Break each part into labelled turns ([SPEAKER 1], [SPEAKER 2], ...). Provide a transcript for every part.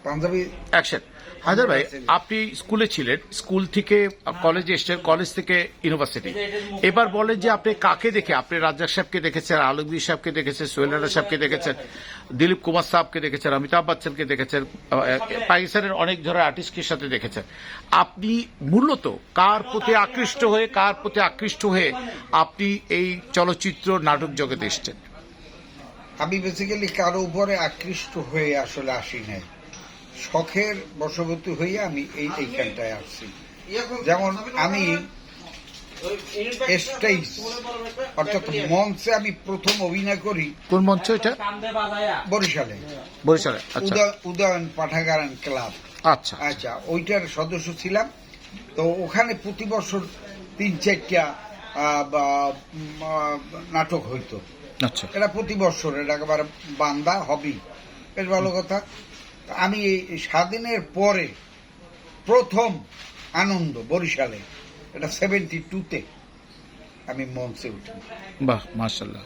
[SPEAKER 1] Panjabi
[SPEAKER 2] action. Haider ভাই, আপনি স্কুলে ছিলেন, স্কুল থেকে কলেজে এসছেন, কলেজ থেকে ইউনিভার্সিটি। এবার বলেন যে আপনি কাকে দেখে, আপনি রাজ্জাক সাহেবকে দেখেছেন, আলমগীর সাহেবকে দেখেছেন, সোহেল রানা সাহেবকে দেখেছেন, দিলীপ কুমার সাহেবকে দেখেছেন, অমিতাভ বচ্চনকে দেখেছেন, পাকিস্তানের অনেক ধরনের আর্টিস্টের সাথে দেখেছেন। আপনি মূলত কার প্রতি আকৃষ্ট হয়ে আপনি এই চলচ্চিত্র নাটক জগতে এসছেন?
[SPEAKER 1] আমি বেসিক্যালি কারো উপরে আকৃষ্ট হয়ে আসলে আসি নাই, শখের বশবর্তী হয়ে আমি এইখানটায় আসছি। যেমন আমি স্টেজ অর্থাৎ মঞ্চে আমি প্রথম অভিনয় করি।
[SPEAKER 2] কোন মঞ্চ এটা?
[SPEAKER 1] বরিশালে।
[SPEAKER 2] আচ্ছা
[SPEAKER 1] উদয়ন পাঠাগারান ক্লাব।
[SPEAKER 2] আচ্ছা
[SPEAKER 1] আচ্ছা, ওইটার সদস্য ছিলাম। তো ওখানে প্রতি বছর ৩-৪টা নাটক হইতো।
[SPEAKER 2] আচ্ছা,
[SPEAKER 1] এটা প্রতি বছর, এটা একেবারে বান্দা হবি, বেশ ভালো কথা। আমি এই স্বাধীনের পরে প্রথম আনন্দ বরিশালে, এটা 72-তে আমি মঞ্চে উঠি।
[SPEAKER 2] বাহ, মাশাআল্লাহ।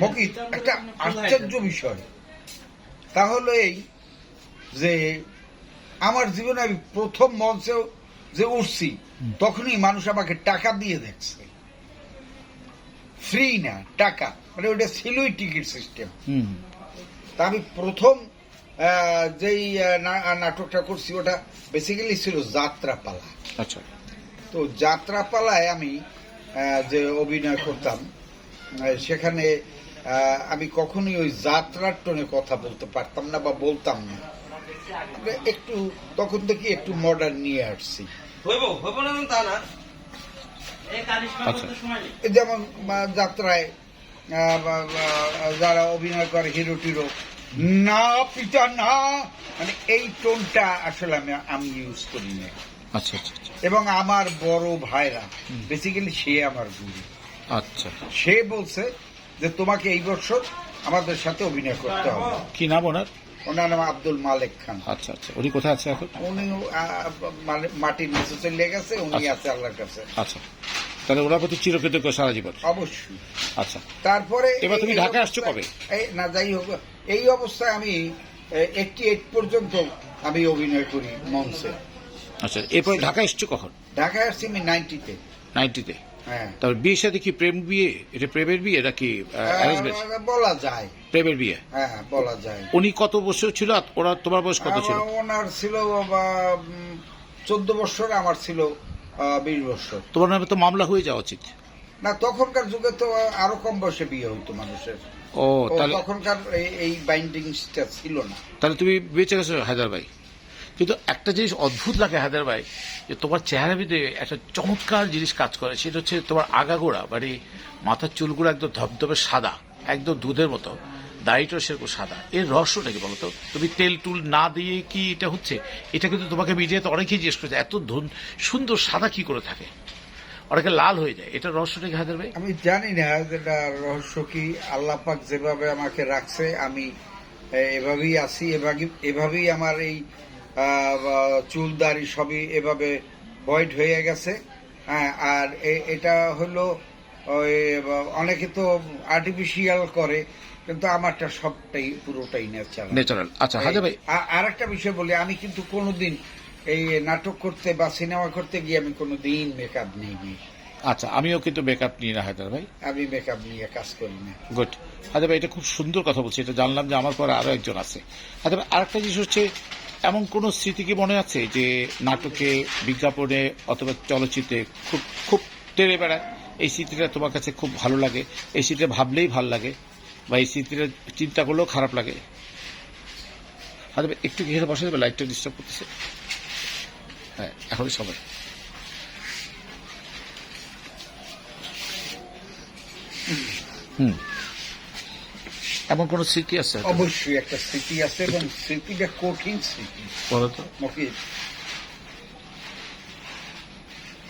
[SPEAKER 1] মকিত একটা আশ্চর্য বিষয় তাহলে এই যে আমার জীবনে আমি প্রথম মঞ্চে যে উঠছি, তখনই মানুষ আমাকে টাকা দিয়ে দেখছে, ফ্রি না, টাকা, মানে ওটা ছিলই টিকিট সিস্টেম। তা আমি প্রথম যেই নাটকটা করছি ওটা বেসিক্যালি ছিল যাত্রাপালা।
[SPEAKER 2] আচ্ছা,
[SPEAKER 1] তো যাত্রাপালায় আমি যে অভিনয় করতাম, সেখানে আমি কখনোই ওই যাত্রার টোনে কথা বলতে পারতাম না বা বলতাম না। একটু তখন থেকে একটু মডার্ন নিয়ে আসছি। যেমন যাত্রায় যারা অভিনয় করে হিরো টিরো, না পিতা না, মানে এই টোনটা আসলে আমি ইউজ করি না।
[SPEAKER 2] আচ্ছা আচ্ছা,
[SPEAKER 1] এবং আমার বড় ভাইরা, বেসিক্যালি সে আমার গুরু।
[SPEAKER 2] আচ্ছা,
[SPEAKER 1] সে বলছে যে তোমাকে এই বছর আমাদের সাথে অভিনয় করতে হবে।
[SPEAKER 2] কি নাম ওনার?
[SPEAKER 1] ওনার নাম আব্দুল মালেক খান।
[SPEAKER 2] আচ্ছা আচ্ছা, উনি কোথায় আছে এখন?
[SPEAKER 1] উনি মাটির নিচে চলে গেছে, উনি আছে আল্লাহর কাছে।
[SPEAKER 2] আচ্ছা, তাহলে ওরা প্রতি চিরকৃতজ্ঞ সারা জীবন।
[SPEAKER 1] অবশ্যই।
[SPEAKER 2] আচ্ছা,
[SPEAKER 1] তারপরে
[SPEAKER 2] এবার তুমি ঢাকা আসছো কবে?
[SPEAKER 1] না, যাই হোক, এই অবস্থায় আমি 88 পর্যন্ত আমি অভিনয় করি মঞ্চে।
[SPEAKER 2] আচ্ছা, এরপরে ঢাকা এসছো কখন?
[SPEAKER 1] ঢাকায় আসছি আমি 90-তে।
[SPEAKER 2] 90-তে?
[SPEAKER 1] হ্যাঁ।
[SPEAKER 2] তারপর বিয়ের সাথে কি প্রেম বিয়ে? এটা প্রেমের বিয়ে নাকি অ্যারেঞ্জমেন্ট?
[SPEAKER 1] বলা যায়
[SPEAKER 2] প্রেমের বিয়ে।
[SPEAKER 1] হ্যাঁ, বলা যায়।
[SPEAKER 2] উনি কত বছর ছিল? ওরা, তোমার বয়স কত ছিল?
[SPEAKER 1] ওনার ছিল 14 বছর, আমার ছিল 20 বছর।
[SPEAKER 2] তোমার নামে তো মামলা হয়ে যাওয়া উচিত।
[SPEAKER 1] না, তখনকার যুগে তো আরো কম বয়সে বিয়ে হইতো মানুষের।
[SPEAKER 2] ও, তাহলে
[SPEAKER 1] তখনকার এই বাইন্ডিংসটা ছিল না।
[SPEAKER 2] তাহলে তুমি বেঁচে গেছো হায়দার ভাই। কিন্তু একটা জিনিস অদ্ভুত লাগে হায়দার ভাই, যে তোমার চেহারা ভিতরে একটা চমৎকার জিনিস কাজ করে, সেটা হচ্ছে তোমার আগাগোড়া, মানে মাথার চুলগুলো একদম ধবধবে সাদা, একদম দুধের মতো, দাড়িটাও সেরকম সাদা। এর রহস্যটা কি বলতো? তুমি তেল টুল না দিয়ে কি এটা হচ্ছে? এটা কিন্তু তোমাকে মিডিয়াতে অনেকেই জিজ্ঞেস করেছে, এত সুন্দর সাদা কি করে থাকে, অনেকে লাল হয়ে যায়, এটা রহস্যটা কি হায়দার ভাই?
[SPEAKER 1] আমি জানি না যেটা রহস্য কি। আল্লাহ পাক যেভাবে আমাকে রাখছে, আমি এভাবেই আছি, এভাবেই আমার এই চুল দাড়ি সবই এভাবে ভয়েড হয়ে গেছে। হ্যাঁ, আর এটা হলো ওই অনেকে তো আর্টিফিশিয়াল করে, কিন্তু আমারটা সবটাই পুরোটাই
[SPEAKER 2] ন্যাচারাল। আচ্ছা হায়দার ভাই,
[SPEAKER 1] আর একটা বিষয় বলি, আমি কিন্তু কোনোদিন এই নাটক করতে বা সিনেমা করতে গিয়ে আমি কোনোদিন মেকআপ নিইনি।
[SPEAKER 2] আচ্ছা, আমিও কিন্তু মেকআপ নিই না হায়দার ভাই,
[SPEAKER 1] আমি মেকআপ নিয়ে কাজ করি না।
[SPEAKER 2] গুড। হায়দার ভাই, এটা খুব সুন্দর কথা বলছি, এটা জানলাম যে আমার পরে আরো একজন আছে। হায়দার ভাই, আরেকটা জিনিস হচ্ছে, এমন কোন স্মৃতি কি মনে আছে যে নাটকে, বিজ্ঞাপনে অথবা চলচ্চিত্রে খুব খুব টেনে বেড়ায়, এই স্মৃতিটা তোমার কাছে খুব ভালো লাগে, এই স্মৃতিটা ভাবলেই ভালো লাগে, বা এই স্মৃতিটা চিন্তা করলেও খারাপ লাগে? হায়দার ভাই, একটু ঘেরে বসে যাবে, লাইটটা ডিস্টার্ব করতেছে। হ্যাঁ, এখনই সবাই। এমন কোন স্মৃতি আছে?
[SPEAKER 1] অবশ্যই একটা স্মৃতি আছে, এবং স্মৃতিটা কঠিন স্মৃতি।
[SPEAKER 2] বলতো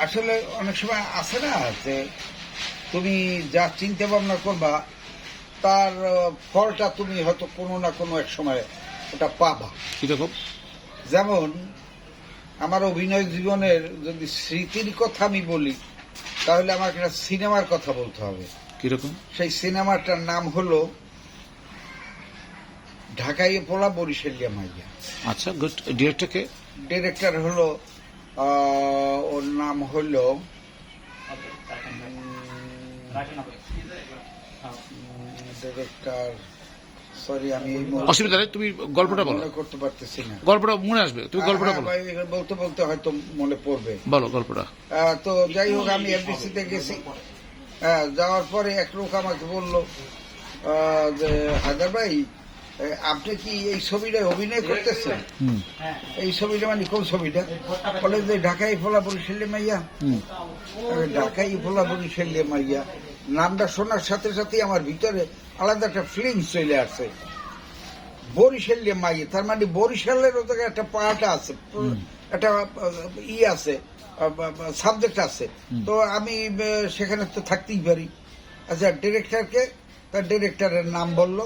[SPEAKER 1] আসলে অনেক সময় আছে না যে তুমি যা চিন্তা ভাবনা করবা, তার ফলটা তুমি হয়তো কোনো না কোনো এক সময় ওটা পাবা।
[SPEAKER 2] কিরকম?
[SPEAKER 1] যেমন আমার অভিনয় জীবনের যদি স্মৃতির কথা আমি বলি, তাহলে আমাকে একটা সিনেমার কথা বলতে হবে।
[SPEAKER 2] কিরকম?
[SPEAKER 1] সেই সিনেমাটার নাম হলো ঢাকায় পোলা বরিশালিয়া মাইয়া।
[SPEAKER 2] আচ্ছা, গুড। ডিরেক্টরকে?
[SPEAKER 1] ডিরেক্টর হলো ওর নাম হলো ডিরেক্টর, সরি আমি এই মুহূর্তে
[SPEAKER 2] অসুবিধা নেই, তুমি গল্পটা বলো।
[SPEAKER 1] মনে করতে পারতেছি না।
[SPEAKER 2] গল্পটা মনে আসবে, তুমি গল্পটা বলো।
[SPEAKER 1] ভাই, বলতে বলতে হয়তো মনে পড়বে।
[SPEAKER 2] বলো গল্পটা।
[SPEAKER 1] তো যাই হোক, আমি এফডিসিতে গেছি। যাওয়ার পরে এক লোক আমাকে বললো যে হায়দার ভাই, আপনি কি এই ছবিটায় অভিনয় করতেছেন? এই ছবিটা মানে কোন ছবিটা? বলে যে ঢাকাই ফোলা বরিশালে মাইয়া। ঢাকাই ফোলা বরিশালে মাইয়া নামটা শোনার সাথে সাথে আমার ভিতরে আলাদা একটা ফিলিংস চলে আসছে। বরিশালে মাইয়া, তার মানে বরিশালের ওদের একটা পার্ট আছে, একটা আছে, সাবজেক্ট আছে। তো আমি সেখানে তো থাকতেই পারি। আচ্ছা, ডিরেক্টরকে, তার ডিরেক্টরের নাম বললো।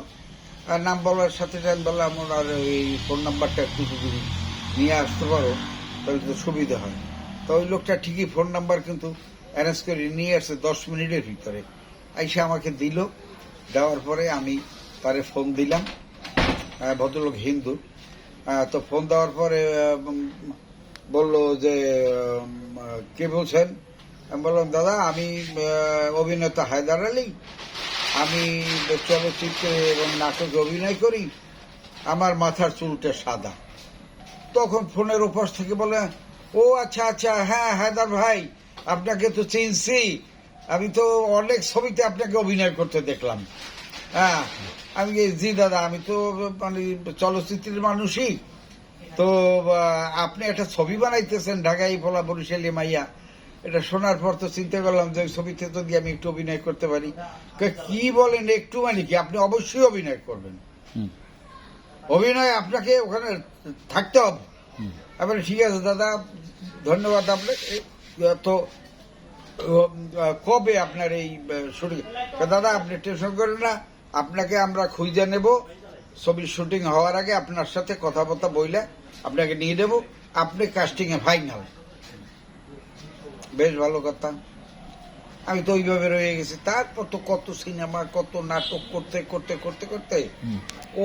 [SPEAKER 1] নাম বলার সাথে সাথে বললাম ওনার এই ফোন নাম্বারটা একটু যদি নিয়ে আসতে পারো তাহলে তো সুবিধা হয়। তো ওই লোকটা ঠিকই ফোন নাম্বার কিন্তু অ্যারেঞ্জ করে নিয়ে আসছে 10 মিনিটের ভিতরে। আইসা আমাকে দিল। দেওয়ার পরে আমি তারে ফোন দিলাম। ভদ্রলোক হিন্দু। তো ফোন দেওয়ার পরে বলল যে কে বলছেন? আমি বললাম দাদা, আমি অভিনেতা হায়দার আলী, আমি চলচ্চিত্রে এবং নাটকে অভিনয় করি, আমার মাথার চুলটা সাদা। তখন ফোনের ওপাশ থেকে বলে, ও আচ্ছা আচ্ছা, হ্যাঁ হায়দার ভাই, আপনাকে তো চিনছি, আমি তো অনেক ছবিতে আপনাকে অভিনয় করতে দেখলাম। হ্যাঁ, আমি জি দাদা, আমি তো মানে চলচ্চিত্রের মানুষই। তো আপনি একটা ছবি বানাইতেছেন ঢাকাই ফোলা বরিশালি মাইয়া, এটা শোনার পর তো চিন্তা করলাম যে ওই ছবিতে যদি আমি একটু অভিনয় করতে পারি। কি বলেন একটু, মানে কি আপনি অবশ্যই অভিনয় করবেন, অভিনয় আপনাকে ওখানে থাকতে হবে। আমি ঠিক আছে দাদা, ধন্যবাদ আপনাকে। তো কবে আপনার এই শুটিং? দাদা আপনি টেনশন করেন না, আপনাকে আমরা খুঁজে নেব, ছবির শুটিং হওয়ার আগে আপনার সাথে কথাবার্তা বইলে আপনাকে নিয়ে দেবো, আপনি কাস্টিং এ ফাইনাল। বেশ ভালো কথা। আমি তো ওইভাবে রয়ে গেছি। তারপর তো কত সিনেমা, কত নাটক করতে করতে করতে করতে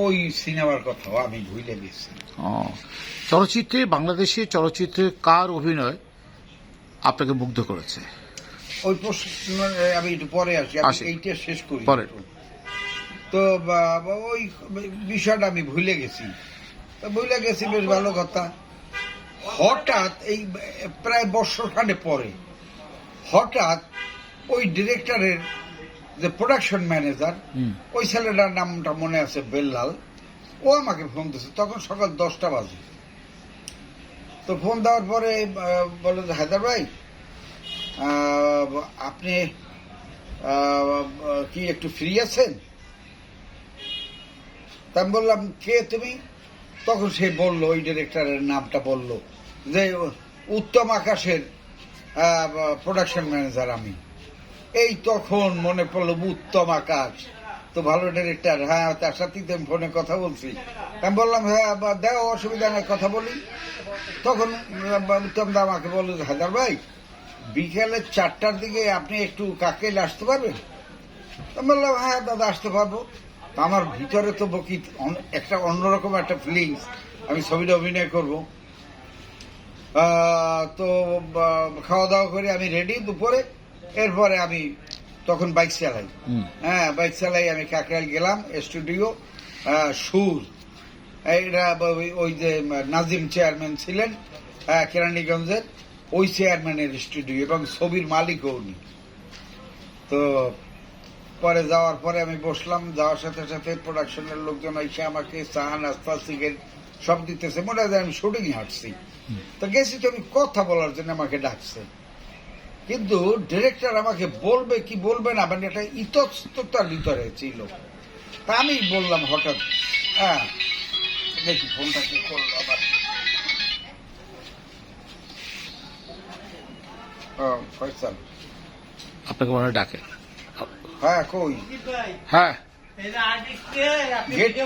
[SPEAKER 1] ওই সিনেমার কথাও আমি ভুলে গেছি।
[SPEAKER 2] চলচ্চিত্রে, বাংলাদেশে চলচ্চিত্রে কার অভিনয় আপনাকে মুগ্ধ করেছে?
[SPEAKER 1] ওই প্রশ্ন আমি একটু পরে আসি, আমি এইটা শেষ করি
[SPEAKER 2] পরে।
[SPEAKER 1] তো ওই বিষয়টা আমি ভুলে গেছি। ভুলে গেছি, বেশ ভালো কথা। হঠাৎ এই প্রায় বছরখানেক পরে হঠাৎ ওই ডিরেক্টরের যে প্রোডাকশন ম্যানেজার, ওই ছেলেটার নামটা মনে আছে, বেল্লাল, ও আমাকে ফোন দিচ্ছে। তখন সকাল 10টা বাজে। তো ফোন দেওয়ার পরে বলে যে হায়দার ভাই, আপনি কি একটু ফ্রি আছেন? তা আমি বললাম কে তুমি? তখন সে বলল, ওই ডিরেক্টরের নামটা বলল যে উত্তম আকাশের প্রোডাকশন ম্যানেজার আমি। এই তখন মনে পড়লো উত্তম আকাশ তো ভালো ডিরেক্টর, হ্যাঁ তার সাথেই তো আমি ফোনে কথা বলছি। আমি বললাম হ্যাঁ দেখো, অসুবিধা নেই, কথা বলি। তখন উত্তম দা আমাকে বললো হায়দার ভাই, বিকেলে 4টার দিকে আপনি একটু কাকেল আসতে পারবেন? আমি বললাম হ্যাঁ দাদা, আসতে পারবো। আমার ভিতরে তো বকি একটা অন্যরকম একটা ফিলিংস, আমি ছবিটা অভিনয় করব। তো খাওয়া দাওয়া করে আমি রেডি দুপুরে। এরপরে আমি তখন বাইক চালাই। হ্যাঁ, বাইক চালাই আমি কাকরাইল গেলাম, স্টুডিও সুর। এটা ওই যে নাজিম চেয়ারম্যান ছিলেন কেরানীগঞ্জের, ওই চেয়ারম্যানের স্টুডিও, এবং ছবির মালিকও উনি। তো পরে যাওয়ার পরে আমি বসলাম, যাওয়ার সাথে সাথে প্রোডাকশনের লোকজন এসে আমাকে চা নাস্তা সিগারেট সব দিতেছে, মনে হয় আমি শুটিং হাঁটছি। তো গেছি, তো আমি কথা বলার জন্য আমাকে ডাকছে, কিন্তু ডিরেক্টর আমাকে বলবে কি বলবে না, মানে একটা ইতস্ততার ভিতরে ছিল। তা আমি বললাম হঠাৎ, হ্যাঁ দেখি ফোনটা কি করলো আবার। ফয়সাল
[SPEAKER 2] আপনাকে মনে হয় ডাকে।
[SPEAKER 1] হ্যাঁ, কই?
[SPEAKER 2] হ্যাঁ,
[SPEAKER 3] গেটে